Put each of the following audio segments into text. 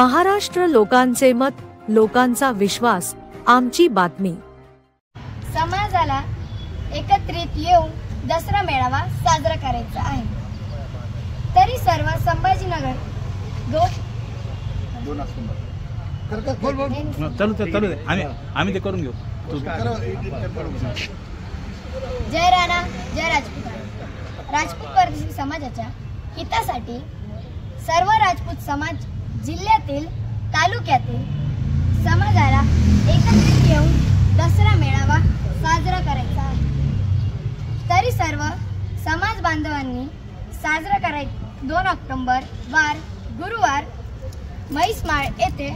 महाराष्ट्र लोकांचे मत, लोकांचा विश्वास, आमची बातमी। समाजाला एकत्रित येऊन दसरा मेळावा साजरा करायचा आहे, तरी सर्व संभाजीनगर चालू आम्ही ते करून घेऊ। जय राणा जय राजपूत राजपूत परदेशी समाजाच्या हितासाठी सर्व राजपूत समाज जिल्ह्यातील तालुक्यातील समाजाला एकत्रित येऊन दसरा मेळावा साजरा करायचा आहे, तरी सर्व समाज बांधवांनी साजरा करायचा 2 ऑक्टोबर वार गुरुवार म्हैसमाळ येथे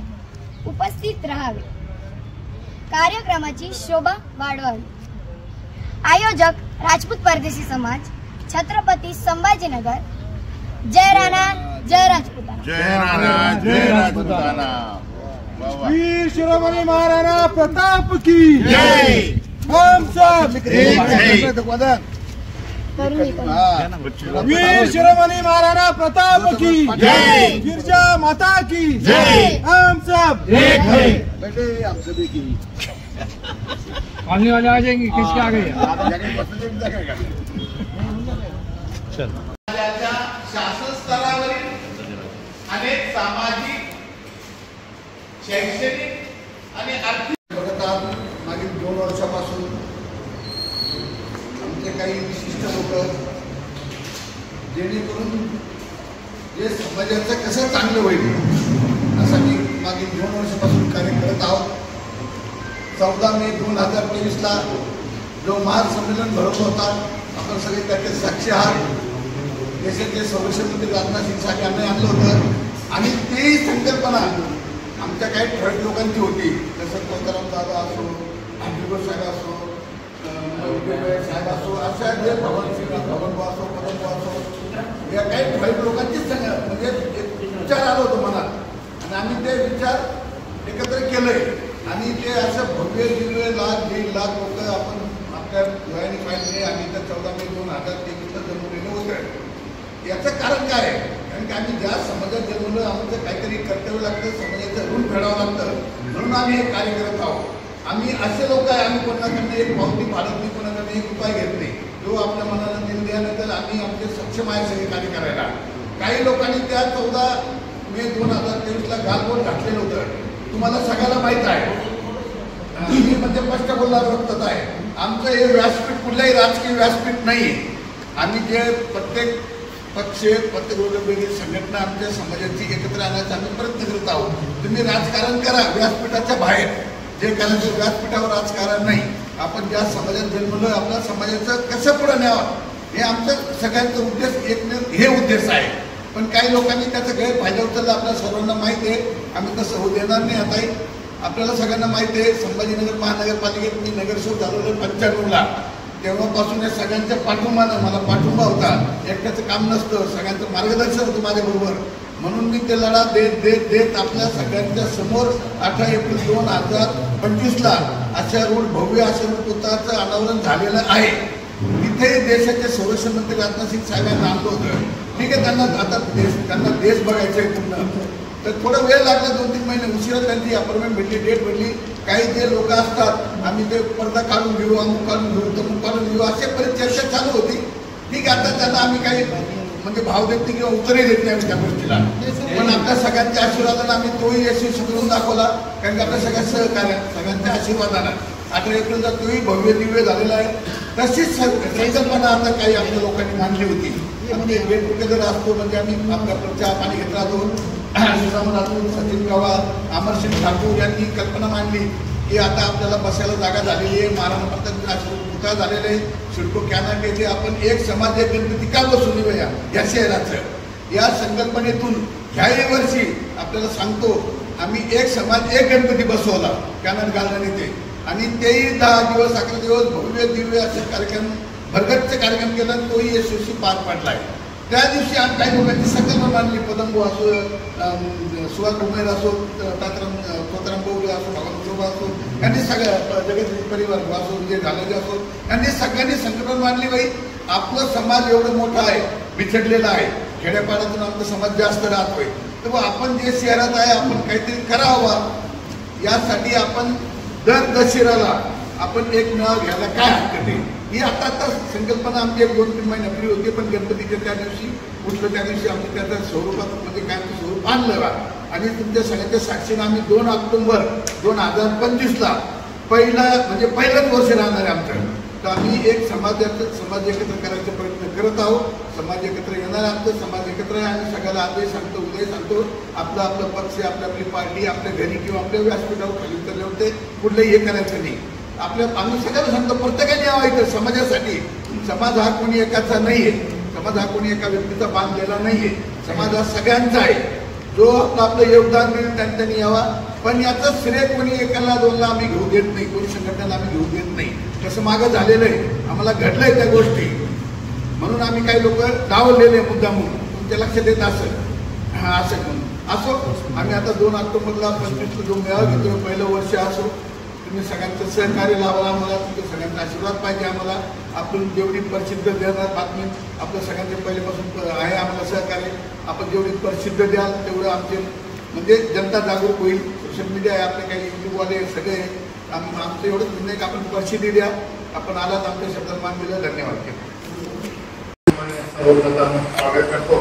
उपस्थित राहावे, कार्यक्रमाची शोभा वाढवावी। आयोजक राजपूत परदेशी समाज, छत्रपती संभाजीनगर। जय राणा जय राजपूताना। जय राणा जय राजपूताना। वीर शिरोमणी महाराणा प्रताप की जय। हम सब वीर शिरोमणी महाराणा प्रताप की जय। गिरजा माता की जय। हम सब एक हैं। बेटे हम सभी की। आने वाले आ जाएंगे, किसके आ गए? शासन स्तरावरील अनेक सामाजिक, शैक्षणिक आणि आर्थिक मागील 2 वर्षापासून आमचे काही विशिष्ट लोक जेणेकरून जे समाजाचं कसं चांगलं होईल यासाठी मागील 2 वर्षापासून कार्य करत आहोत। 14 मे 2023ला जो महासंमेलन भरवत होता, आपण सगळे त्याचे साक्षी आहात। देशाचे संरक्षण मंत्री राजनाथ सिंग साहेब यांनी आणलं होतं आणि ती संकल्पना आमच्या काही ठळक लोकांची होती, जसं कोतराम दादा असो, आंबेडकर साहेब असो, साहेब असो, अशा जे भवन असो, पदम असो, या काही ठळक लोकांचीच म्हणजे एक विचार आला होता मनात आणि आम्ही ते विचार एकत्र केले आणि ते असं भव्य दिव्य 1,00,000-1.5 लाख लोक आपण आपल्या डोळ्यांनी पाहिले आणि त्या 14 मे 2023ला जन्मलेलं होतं। याचं कारण काय आहे? कारण की आम्ही ज्या समाजात जन्मलं, आमचं काहीतरी कर्तव्य लागतं, समाजाचं ऋण फेडावं लागतं, म्हणून आम्ही हे कार्य करत आहोत। आम्ही असे लोक आहे, आम्ही कोणाकडनं एक पावती फाडत नाही, कोणाकडनं 1 रुपया घेत नाही। जो आपल्या मनाला दिल दिल्यानंतर आम्ही आमचे सक्षम आहे सगळे कार्य करायला। काही लोकांनी त्या 14 मे 2023ला गालबोट घातलेलं होतं, तुम्हाला सगळ्याला माहीत आहे। मी म्हणजे स्पष्ट बोलणार वक्तच आहे, आमचं हे व्यासपीठ कुठल्याही राजकीय व्यासपीठ नाही। आम्ही जे प्रत्येक पक्ष, प्रत्येक वेगवेगळी संघटना आमच्या समाजाची एकत्र आणण्याचा आम्ही प्रयत्न करत आहोत। तुम्ही राजकारण करा व्यासपीठाच्या बाहेर, जे करायचं व्यासपीठावर राजकारण नाही। आपण ज्या समाजात जन्मलो, आपल्या समाजाचं कसं पुढे न्यावं हे आमचं सगळ्यांचा उद्देश हे उद्देश आहे। पण काही लोकांनी त्याचा गैरफायदा उचलला, आपल्या सर्वांना माहिती आहे। आम्ही तसं होऊ देणार नाही। आताही आपल्याला सगळ्यांना माहिती आहे, संभाजीनगर महानगरपालिकेत मी नगरसेवक झालो 95ला, तेव्हापासून या सगळ्यांच्या पाठिंबानं मला पाठिंबा होता। एकट्याचं काम नसतं, सगळ्यांचं मार्गदर्शन होतं माझ्याबरोबर, म्हणून मी ते लढा देत आपल्या सगळ्यांच्या समोर 18 एप्रिल 2025ला अशा रोड भव्य अशा रोड पुतळ्याचं अनावरण झालेलं आहे। तिथे देशाचे संरक्षण मंत्री राजनाथ सिंग साहेब यांना आणलं होतं। ठीक आहे, त्यांना देश बघायचं आहे पूर्ण, तर थोडा वेळ लागला, 2-3 महिने उशिरा त्यांची अपॉइंटमेंट भेटली, डेट भेटली। काही जे लोक असतात, आम्ही ते पडदा काढून घेऊ, अमुक काढून घेऊ, तमुक काढून घेऊ, असे बरेच चर्चा चालू होती। ठीक आहे, आता त्यांना आम्ही काही म्हणजे भाव देत नाही किंवा उत्तरही देत नाही त्या गोष्टीला, पण आपल्या सगळ्यांच्या आशीर्वादानं आम्ही तोही यशस्वी करून दाखवला। कारण की आपल्या सगळ्या सहकार्य, सगळ्यांच्या आशीर्वादानं 18 एप्रिलचा तोही भव्य दिव्य झालेला आहे। तशीच संकल्पना आता काही आपल्या लोकांनी मांडली होती। आम्ही गेट टुगेदर असतो, म्हणजे आम्ही आपल्या चहा पाणी घेत राहतो, सचिन पवार, अमरसिंग ठाकूर यांनी कल्पना मांडली की आता आपल्याला बसायला जागा झालेली आहे, महाराणा प्रताप पुतळा झालेले आहे, सिडको कॅनट येथे आपण एक समाज एक गणपती का बसवून देऊया या शहराचं। या संकल्पनेतून ह्याही वर्षी आपल्याला सांगतो, आम्ही एक समाज एक गणपती बसवला कॅनट गार्डन येथे आणि तेही 10 दिवस 11 दिवस भव्य दिव्य असे कार्यक्रम, भरगतचे कार्यक्रम केला, तोही यशस्वी पार पडला आहे। त्या दिवशी आम्ही काही लोकांची संकल्पना मांडली, पदंबू असो, सुहास उमेर असो, कोतराम बोगले असो, भगवान शोभा असो, यांनी सगळ्या जगत परिवार असो, विजय झालेले असो, यांनी सगळ्यांनी संकल्पना मांडली, बाई आपलं समाज एवढं मोठा आहे, बिछडलेला आहे, खेड्यापाड्यातून आमचा समाज जास्त राहतोय, तर आपण जे शहरात आहे आपण काहीतरी करावं, यासाठी आपण दर दशेराला आपण एक मेळावा घ्यायला काय हरकत आहे, ही आता संकल्पना आमची 1-2-3 महिन्यापूर्वी होती. पण गणपतीच्या त्या दिवशी उठलं, त्या दिवशी आम्ही त्याच्या स्वरूपात म्हणजे काय स्वरूप आणलं आणि तुमच्या सगळ्यांच्या साक्षीनं आम्ही 2 ऑक्टोबर 2025ला पहिलंच वर्ष राहणार आहे आमचं. तर आम्ही एक समाज एकत्र करायचा प्रयत्न करत आहोत. समाज एकत्र येणार, आमचं समाज एकत्र आहे. आम्ही सगळ्याला आजही सांगतो, उदय सांगतो, आपलं पक्ष, आपली पार्टी आपल्या घरी किंवा आपल्या व्यासपीठावर खाली उतरले होते, कुठलंही हे करायचं नाही. आम्ही सगळ्याला सांगतो, प्रत्येकाने यावं इथं समाजासाठी. समाज हा कोणी एकाचा नाही आहे, समाज हा कोणी एका व्यक्तीचा बांधलेला नाही आहे, समाज हा सगळ्यांचा आहे. जो आपलं योगदान देईल त्यांनी यावा. पण याचं श्रेय कोणी एकाला दोनला आम्ही घेऊ देत नाही, कोणी संघटनेला आम्ही घेऊ देत नाही. तसं मागं झालेलं आहे, आम्हाला घडलंय त्या गोष्टी, म्हणून आम्ही काही लोक डावलेले मुद्दा म्हणून तुमच्या लक्षात येत असेल असं म्हणून असो. आम्ही आता 2 ऑक्टोबरला 25ला जो मेळावा घेतो, पहिलं वर्ष असो. तुम्ही सगळ्यांचं सहकार्य लावा आम्हाला, तुमच्या सगळ्यांचा आशीर्वाद पाहिजे आम्हाला. आपण जेवढी प्रसिद्ध देणार बातमी आपलं सगळ्यांचे पहिल्यापासून आहे आम्हाला सहकार्य. आपण जेवढी प्रसिद्ध द्याल तेवढं आमचे म्हणजे जनता जागरूक होईल. सोशल मीडिया आहे, आपले काही युट्यूबवाले सगळे आमचं एवढंच म्हणणं आहे की आपण प्रसिद्धी द्या. आपण आलात, आमच्या शब्दात मान दिलं, धन्यवाद. सर्वप्रथम स्वागत करतो.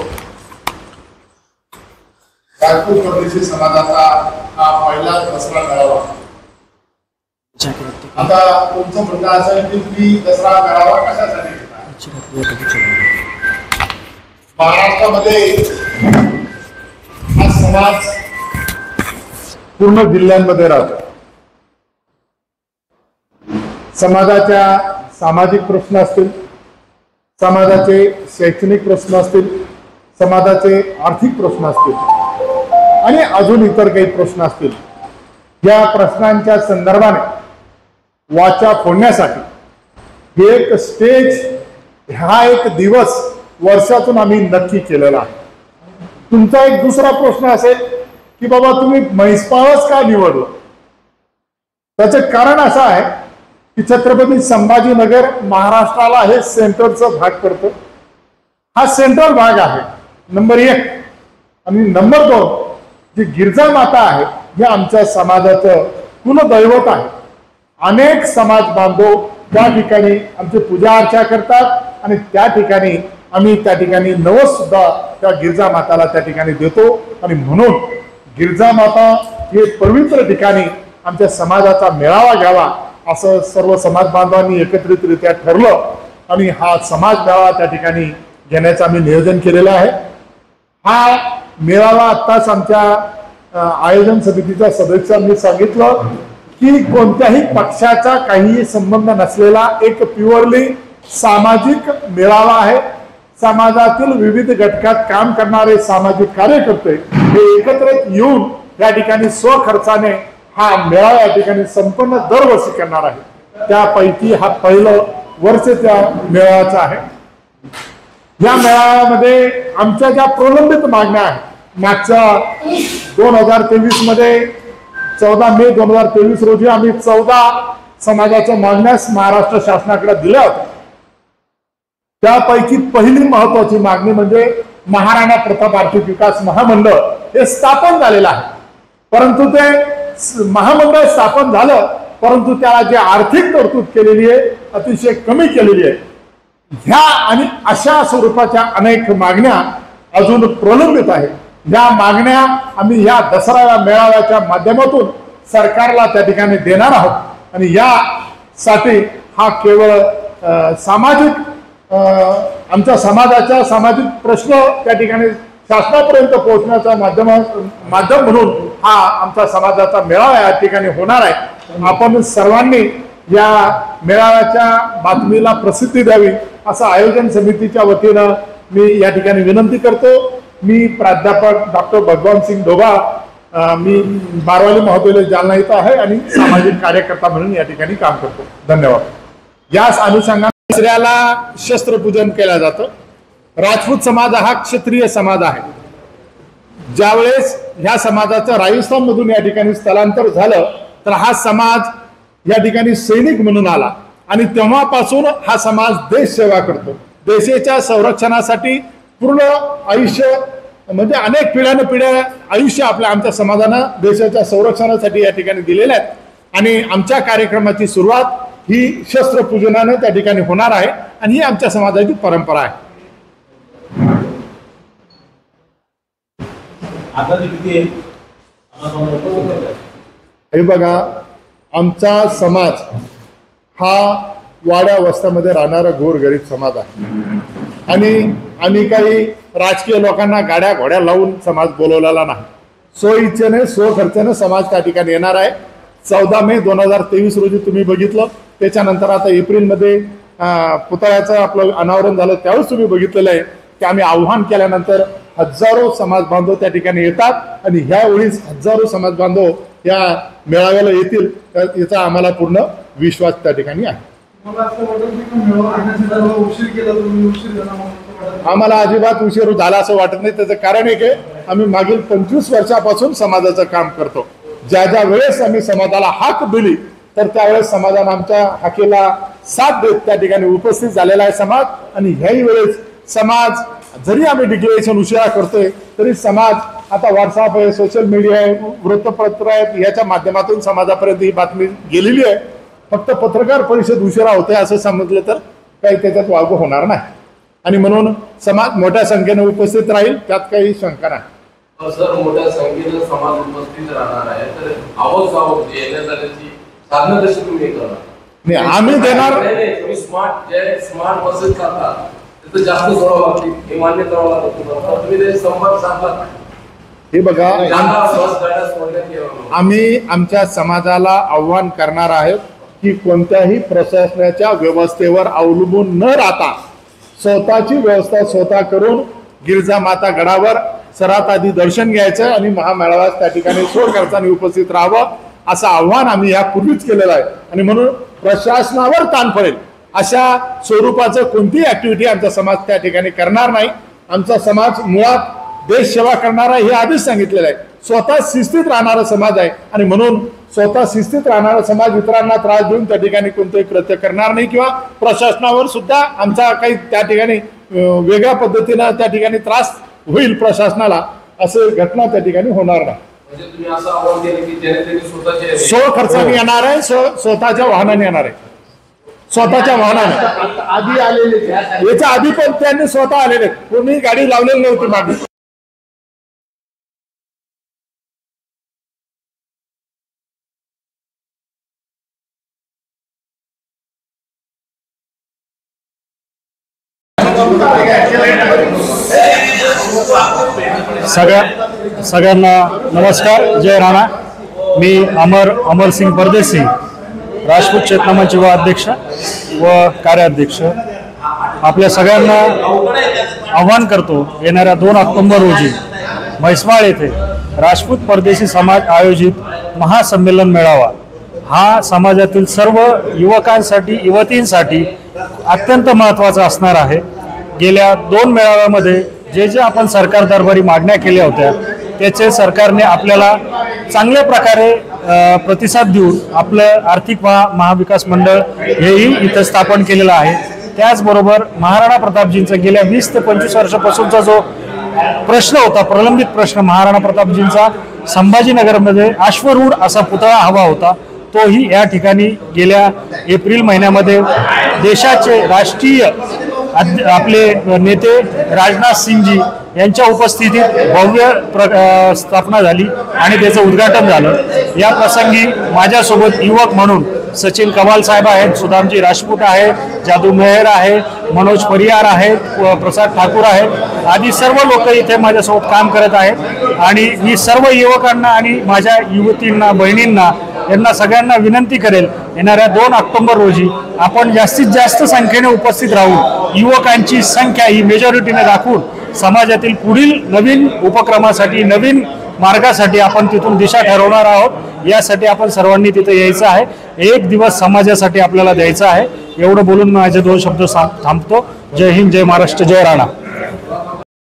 राजपूत परदेशी समाजाचा हा पहिला दसरा मेळावा. आता तुमचं म्हणणं असेल की तुम्ही दसरा मेळावा कशासाठी घेता? महाराष्ट्रामध्ये हा समाज पूर्ण जिल्ह्यांमध्ये राहतो. समाजाच्या सामाजिक प्रश्न असतील, समाजाचे शैक्षणिक प्रश्न असतील, समाजाचे आर्थिक प्रश्न असतील आणि अजून इतर काही प्रश्न असतील. या प्रश्नांच्या संदर्भाने वाचा फोडण्यासाठी एक स्टेज, हा एक दिवस वर्षातून आम्ही नक्की केलेला आहे. तुमचा एक दुसरा प्रश्न असेल की बाबा तुम्ही म्हैसपाळच का निवडलं? त्याचं कारण असं आहे की छत्रपती संभाजीनगर महाराष्ट्राला हे सेंट्रलचा भाग पडतो. हा सेंट्रल भाग आहे नंबर 1. आणि नंबर 2, जी गिरजा माता आहे हे आमच्या समाजाचं कुलदैवत आहे. अनेक समाज बांधव त्या ठिकाणी आमची पूजा अर्चा करतात आणि त्या ठिकाणी आम्ही त्या ठिकाणी नवस सुद्धा त्या गिरजा माताला त्या ठिकाणी देतो. आणि म्हणून गिरजा माता हे पवित्र ठिकाणी आमच्या समाजाचा मेळावा घ्यावा असं सर्व समाज बांधवांनी एकत्रितरित्या ठरलं आणि हा समाज मेळावा त्या ठिकाणी घेण्याचं आम्ही नियोजन केलेलं आहे. हा मेळावा आत्ताच आमच्या आयोजन समितीच्या सदस्यांनी सांगितलं की कोणत्याही पक्षाचा काही संबंध नसलेला एक प्युअरली सामाजिक मेळावा आहे. समाजातील विविध घटकात काम करणारे सामाजिक कार्यकर्ते हे एकत्रित येऊन या ठिकाणी स्वखर्चाने हा मेळावा या ठिकाणी संपन्न दरवर्षी करणार आहे. त्यापैकी हा पहिलं वर्ष त्या मेळाव्याचं आहे. या मेळाव्यामध्ये आमच्या ज्या प्रलंबित मागण्या आहेत, मागच्या 2023 मध्ये 14 मे 2023 रोजी आम्ही 14 समाजाच्या मागण्या महाराष्ट्र शासनाकडे दिल्या होत्या. त्यापैकी पहिली महत्वाची मागणी म्हणजे महाराणा प्रताप आर्थिक विकास महामंडळ हे स्थापन झालेलं आहे. परंतु ते महामंडळ स्थापन झालं, परंतु त्याला जी आर्थिक तरतूद केलेली आहे अतिशय कमी केलेली आहे. ह्या आणि अशा स्वरूपाच्या अनेक मागण्या अजून प्रलंबित आहेत. या मागण्या आम्ही या दसरा मेळाव्याच्या माध्यमातून सरकारला त्या ठिकाणी देणार आहोत आणि यासाठी हा केवळ सामाजिक आमच्या समाजाच्या सामाजिक प्रश्न त्या ठिकाणी शासनापर्यंत पोहोचण्याचा माध्यम म्हणून हा आमचा समाजाचा मेळावा या ठिकाणी होणार आहे. आपण सर्वांनी या मेळाव्याच्या बातमीला प्रसिद्धी द्यावी असं आयोजन समितीच्या वतीनं मी या ठिकाणी विनंती करतो. मी प्राध्यापक डॉक्टर भगवान सिंग डोबा, मी बारवाली महोदय जालना इथं आहे आणि सामाजिक कार्यकर्ता म्हणून या ठिकाणी काम करतो. धन्यवाद. याच अनुषंगाने दसऱ्याला शस्त्रपूजन केलं जातं. राजपूत समाज हा क्षत्रिय समाज आहे. ज्यावेळेस ह्या समाजाचं राजस्थान मधून या ठिकाणी स्थलांतर झालं तर हा समाज या ठिकाणी सैनिक म्हणून आला आणि तेव्हापासून हा समाज देश सेवा करतो. देशाच्या संरक्षणासाठी पूर्ण आयुष्य म्हणजे अनेक पिढ्या आयुष्य आमच्या समाजानं देशाच्या संरक्षणासाठी या ठिकाणी दिलेले आहेत. आणि आमच्या कार्यक्रमाची सुरुवात ही शस्त्रपूजनानं त्या ठिकाणी होणार आहे आणि ही आमच्या समाजाची परंपरा आहे. हे बघा, आमचा समाज हा वाड्या वस्त्यामध्ये राहणारा गोरगरीब समाज आहे आणि आम्ही काही राजकीय लोकांना गाड्या घोड्या लावून समाज बोलवलेला नाही. स्वइच्छेने स्वखर्चाने समाज त्या ठिकाणी येणार आहे. 14 मे 2023 रोजी तुम्ही बघितलं. त्याच्यानंतर आता एप्रिलमध्ये पुतळ्याचं आपलं अनावरण झालं, त्यावेळेस तुम्ही बघितलेलं आहे की आम्ही आव्हान केल्यानंतर हजारो समाज बांधव त्या ठिकाणी येतात आणि ह्यावेळीच हजारो समाज बांधव या मेळाव्याला येतील याचा आम्हाला पूर्ण विश्वास त्या ठिकाणी आहे. आम्हाला अजिबात उशीर झाला असं वाटत नाही. त्याचं कारण एक आहे, आम्ही मागील 25 वर्षापासून समाजाचं काम करतो. ज्या ज्या वेळेस आम्ही समाजाला हाक दिली तर त्यावेळेस समाजाने आमच्या हाकेला साथ देत त्या ठिकाणी उपस्थित झालेला आहे समाज. आणि ह्याही वेळेस समाज, जरी आम्ही डिक्लेरेशन उशिरा करतोय तरी समाज आता व्हॉट्सअप आहे, सोशल मीडिया आहे, वृत्तपत्र आहेत, याच्या माध्यमातून समाजापर्यंत ही बातमी गेलेली आहे. फक्त पत्रकार परिषद उशिरा होते असं समजलं तर काही त्याच्यात वागू होणार नाही. आणि म्हणून समाज मोठ्या संख्येने उपस्थित राहील, त्यात काही शंका नाही. सर, मोठ्या संख्येने समाज उपस्थित राहणार आहे तर आवक येण्याची साधनं कशी तुम्ही करणार? नाही, आम्ही देणार. स्मार्ट बसेस चालतात तिथं जास्त सोडावं लागते, हे मान्य करावं लागतं. तुम्ही संपर्क साधला. हे बघा, आम्ही आमच्या समाजाला आव्हान करणार आहोत की कोणत्याही प्रशासनाच्या व्यवस्थेवर अवलंबून न राहता स्वतःची व्यवस्था स्वतः करून गिरजा माता गडावर सर्वात आधी दर्शन घ्यायचं आणि महामेळाव्यात त्या ठिकाणी स्वखर्चाने उपस्थित राहावं असं आव्हान आम्ही यापूर्वीच केलेलं आहे. आणि म्हणून प्रशासनावर ताण पडेल अशा स्वरूपाचं कोणतीही ऍक्टिव्हिटी आमचा समाज त्या ठिकाणी करणार नाही. आमचा समाज मुळात देश सेवा करणारा हे आधीच सांगितलेलं आहे. स्वतः शिस्तीत राहणारा समाज आहे आणि म्हणून स्वतः शिस्तीत राहणारा समाज इतरांना त्रास देऊन त्या ठिकाणी कोणतेही कृत्य करणार नाही किंवा प्रशासनावर सुद्धा आमचा काही त्या ठिकाणी वेगळ्या पद्धतीनं त्या ठिकाणी त्रास होईल प्रशासनाला, असं घटना त्या ठिकाणी होणार नाही. स्वखर्चाने येणार आहे, स्वतःच्या वाहनाने येणार आहे. स्वतःच्या वाहनाने आधी आलेले, याच्या आधी पण त्यांनी स्वतः आलेले, कोणी गाडी लावलेली नव्हती मागे. सगळ्यांना नमस्कार, जय राणा. मी अमरसिंग परदेसी, राजपूत चेतनामंच युवा अध्यक्ष व कार्याध्यक्ष. आपल्या सगळ्यांना आव्हान करतो, येणाऱ्या 2 ऑक्टोबर रोजी म्हैसमाळ येथे राजपूत परदेशी समाज आयोजित महासंमेलन मेळावा हा समाजातील सर्व युवकांसाठी, युवतींसाठी अत्यंत महत्त्वाचा असणार आहे. गेल्या 2 मेळाव्यामध्ये जे आपण सरकार दरबारी मागण्या केल्या होत्या त्याचे सरकारने आपल्याला चांगल्या प्रकारे प्रतिसाद देऊन आपलं आर्थिक महाविकास मंडळ हेही इथं स्थापन केलेलं आहे. त्याचबरोबर महाराणा प्रतापजींचा गेल्या 20 ते 25 वर्षापासूनचा जो प्रश्न होता, प्रलंबित प्रश्न महाराणा प्रतापजींचा, संभाजीनगरमध्ये अश्वरूढ असा पुतळा हवा होता, तोही या ठिकाणी गेल्या एप्रिल महिन्यामध्ये देशाचे राष्ट्रीय आपले नेते राजनाथ सिंगजी यांच्या उपस्थितीत भव्य स्थापना झाली आणि त्याचं उद्घाटन झालं. या प्रसंगी माझ्यासोबत युवक म्हणून सचिन कवाल साहेब आहेत, सुदामजी राजपूत आहे, जादू मेहर आहे, मनोज परियार आहेत, प्रसाद ठाकूर आहेत, आदी सर्व लोक इथे माझ्यासोबत काम करत आहेत. आणि मी सर्व युवकांना आणि माझ्या युवतींना, बहिणींना, यांना सगळ्यांना विनंती करेल, येणाऱ्या 2 ऑक्टोबर रोजी आपण जास्तीत जास्त संख्येने उपस्थित राहून युवकांची संख्या ही मेजॉरिटीने दाखवून समाजातील पुढील नवीन उपक्रमासाठी, नवीन मार्गासाठी आपण तिथून दिशा ठरवणार आहोत. यासाठी आपण सर्वांनी तिथे यायचं आहे. एक दिवस समाजासाठी आपल्याला द्यायचा आहे. एवढं बोलून माझे 2 शब्द थांबतो. जय हिंद, जय महाराष्ट्र, जय राणा.